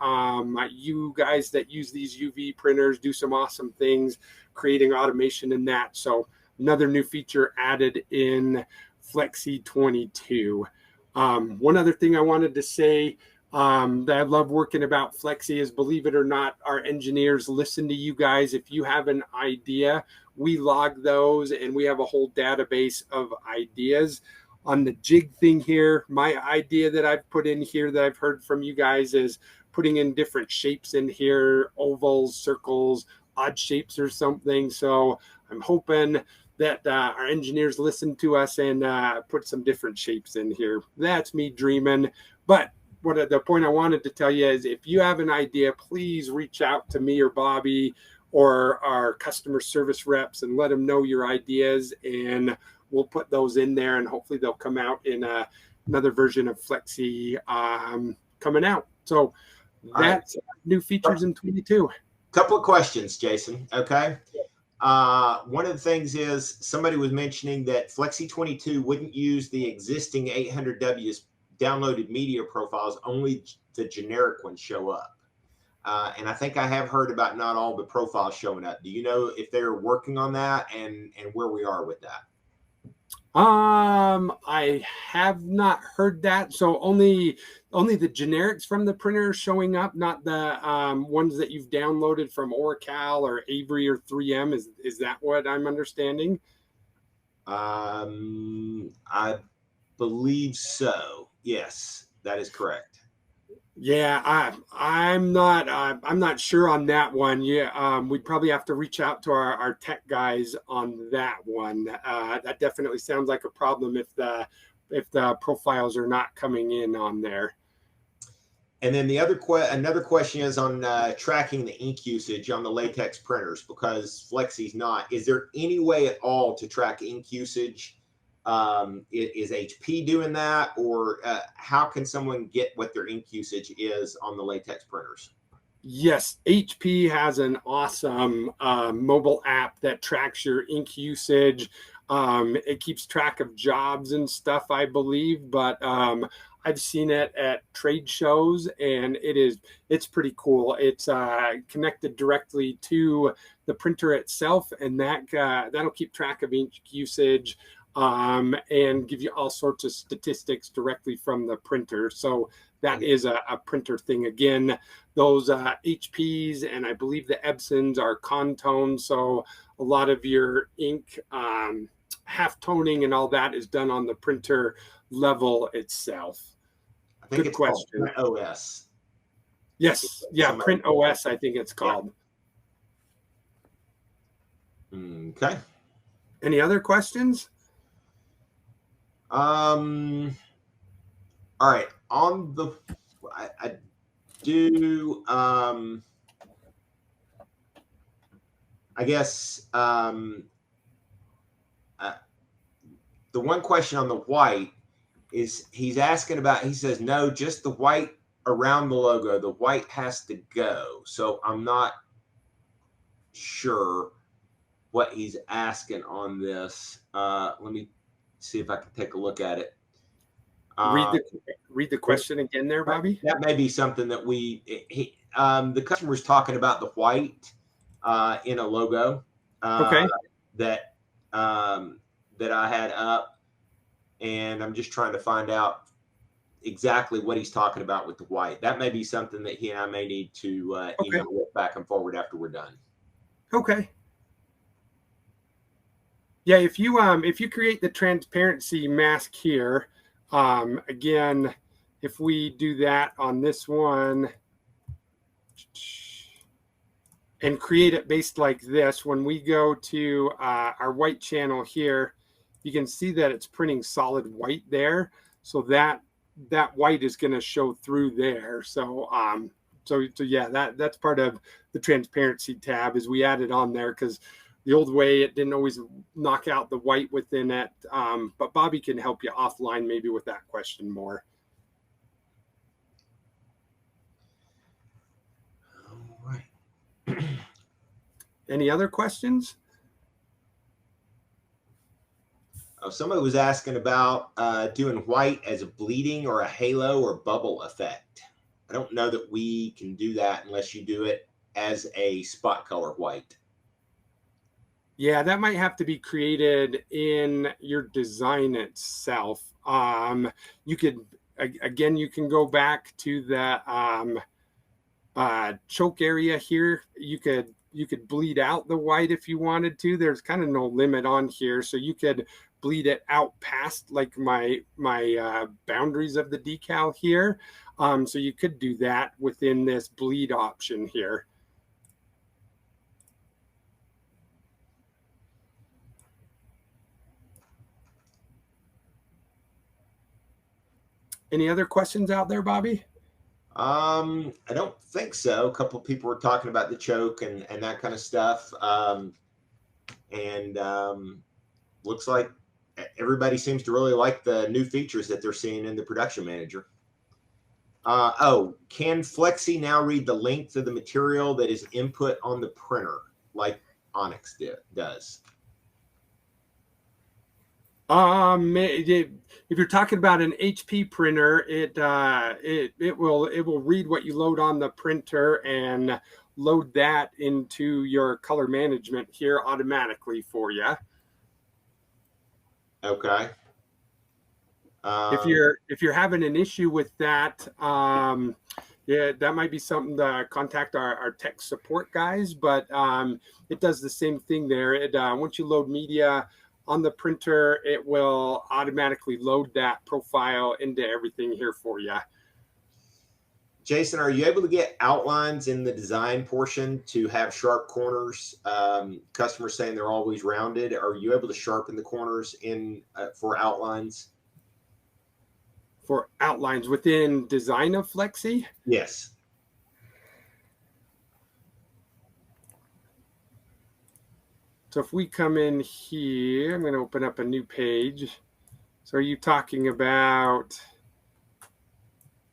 You guys that use these UV printers do some awesome things, creating automation in that. So another new feature added in Flexi 22. One other thing I wanted to say that I love working about Flexi is, believe it or not, our engineers listen to you guys. If you have an idea, we log those, and we have a whole database of ideas. On the jig thing here, my idea that I've put in here that I've heard from you guys is putting in different shapes in here, ovals, circles, odd shapes or something. So I'm hoping that our engineers listen to us and put some different shapes in here. That's me dreaming. But the point I wanted to tell you is, if you have an idea, please reach out to me or Bobby or our customer service reps and let them know your ideas, and we'll put those in there, and hopefully they'll come out in another version of Flexi coming out. So that's new features in 22. Couple of questions, Jason. Okay. One of the things is, somebody was mentioning that Flexi 22 wouldn't use the existing 800Ws downloaded media profiles, only the generic ones show up. And I think I have heard about not all the profiles showing up. Do you know if they're working on that and where we are with that? I have not heard that. So only the generics from the printer showing up, not the ones that you've downloaded from Oracle or Avery or 3M. Is that what I'm understanding? I believe so. Yes, that is correct. Yeah, I'm not sure on that one. Yeah, we'd probably have to reach out to our tech guys on that one. That definitely sounds like a problem if the profiles are not coming in on there. And then the another question is on tracking the ink usage on the latex printers, because Flexi's not. Is there any way at all to track ink usage? Is HP doing that, or how can someone get what their ink usage is on the latex printers? Yes, HP has an awesome mobile app that tracks your ink usage. It keeps track of jobs and stuff, I believe, but I've seen it at trade shows, and it's pretty cool. It's connected directly to the printer itself, and that'll keep track of ink usage and give you all sorts of statistics directly from the printer. So that is a printer thing. Again, those HPs and I believe the Epsons are contoned, so a lot of your ink half toning and all that is done on the printer level itself. I think Good it's question. Print OS. Yes, yeah, Print OS, I think it's called. Yeah. Okay. Any other questions? All right. On the, I do, I guess, the one question on the white is he's asking about, he says, no, just the white around the logo. The white has to go. So I'm not sure what he's asking on this. Let me see if I can take a look at it. Read the question again there, Bobby. That may be something that the customer's talking about the white in a logo that I had up, and I'm just trying to find out exactly what he's talking about with the white. That may be something that he and I may need to email back and forward after we're done. Okay. Yeah, if you create the transparency mask here, again, if we do that on this one and create it based like this, when we go to our white channel here, you can see that it's printing solid white there. So that white is going to show through there. So yeah, that's part of the transparency tab, is we added on there because the old way it didn't always knock out the white within it. But Bobby can help you offline maybe with that question more. All right. Any other questions? Somebody was asking about doing white as a bleeding or a halo or bubble effect. I don't know that we can do that unless you do it as a spot color white. Yeah, that might have to be created in your design itself. You could, again, you can go back to the choke area here. You could bleed out the white if you wanted to. There's kind of no limit on here, so you could bleed it out past like my boundaries of the decal here. So you could do that within this bleed option here. Any other questions out there, Bobby? I don't think so. A couple of people were talking about the choke and that kind of stuff. Looks like everybody seems to really like the new features that they're seeing in the production manager. Can Flexi now read the length of the material that is input on the printer like Onyx does? If you're talking about an HP printer, it will read what you load on the printer and load that into your color management here automatically for you. Okay. If you're having an issue with that, yeah, that might be something to contact our tech support guys. But it does the same thing there. It once you load media on the printer, it will automatically load that profile into everything here for you. Jason, are you able to get outlines in the design portion to have sharp corners? Customers saying they're always rounded. Are you able to sharpen the corners in for outlines? For outlines within design of Flexi? Yes. So if we come in here, I'm going to open up a new page. So are you talking about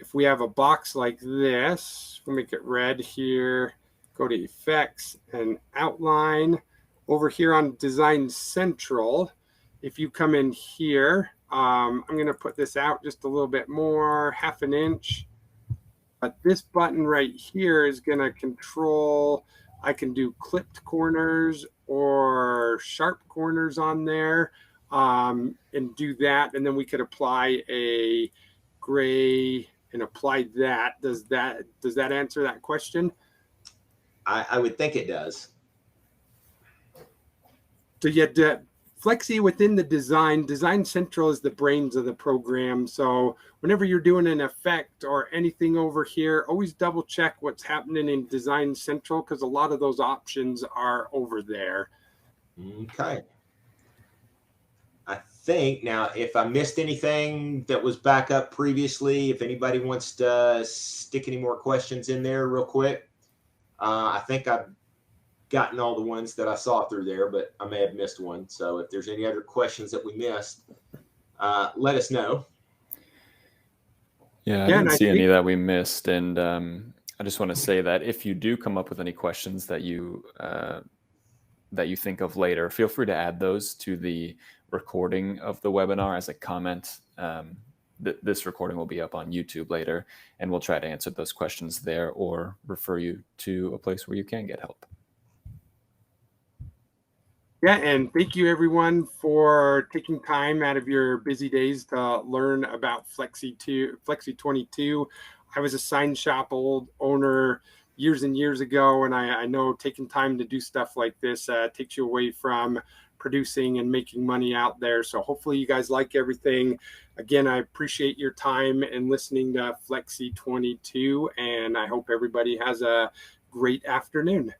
if we have a box like this, we'll make it red here, go to effects and outline. Over here on Design Central, if you come in here, I'm going to put this out just a little bit more, 1/2 inch. But this button right here is going to control, I can do clipped corners or sharp corners on there, and do that. And then we could apply a gray and apply that. Does that answer that question? I would think it does. So yet Flexi within the Design Central is the brains of the program. So whenever you're doing an effect or anything over here, always double check what's happening in Design Central, because a lot of those options are over there. Okay. I think now, if I missed anything that was back up previously, if anybody wants to stick any more questions in there real quick, I think I've gotten all the ones that I saw through there, but I may have missed one. So if there's any other questions that we missed, let us know. Yeah, I didn't see any that we missed. And I just want to say that if you do come up with any questions that you think of later, feel free to add those to the recording of the webinar as a comment. This recording will be up on YouTube later, and we'll try to answer those questions there or refer you to a place where you can get help. Yeah, and thank you everyone for taking time out of your busy days to learn about Flexi 22. I was a sign shop owner years and years ago, and I know taking time to do stuff like this takes you away from producing and making money out there. So hopefully you guys like everything. Again, I appreciate your time and listening to Flexi 22, and I hope everybody has a great afternoon.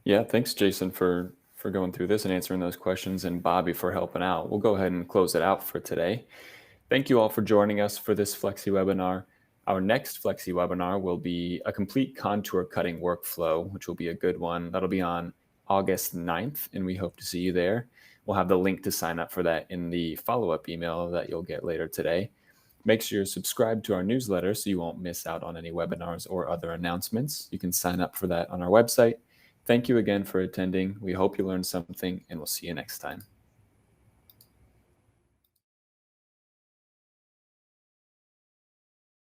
Yeah, thanks, Jason, for going through this and answering those questions, and Bobby for helping out. We'll go ahead and close it out for today. Thank you all for joining us for this Flexi webinar. Our next Flexi webinar will be a complete contour cutting workflow, which will be a good one. That'll be on August 9th, and we hope to see you there. We'll have the link to sign up for that in the follow-up email that you'll get later today. Make sure you're subscribed to our newsletter so you won't miss out on any webinars or other announcements. You can sign up for that on our website. Thank you again for attending. We hope you learned something, and we'll see you next time.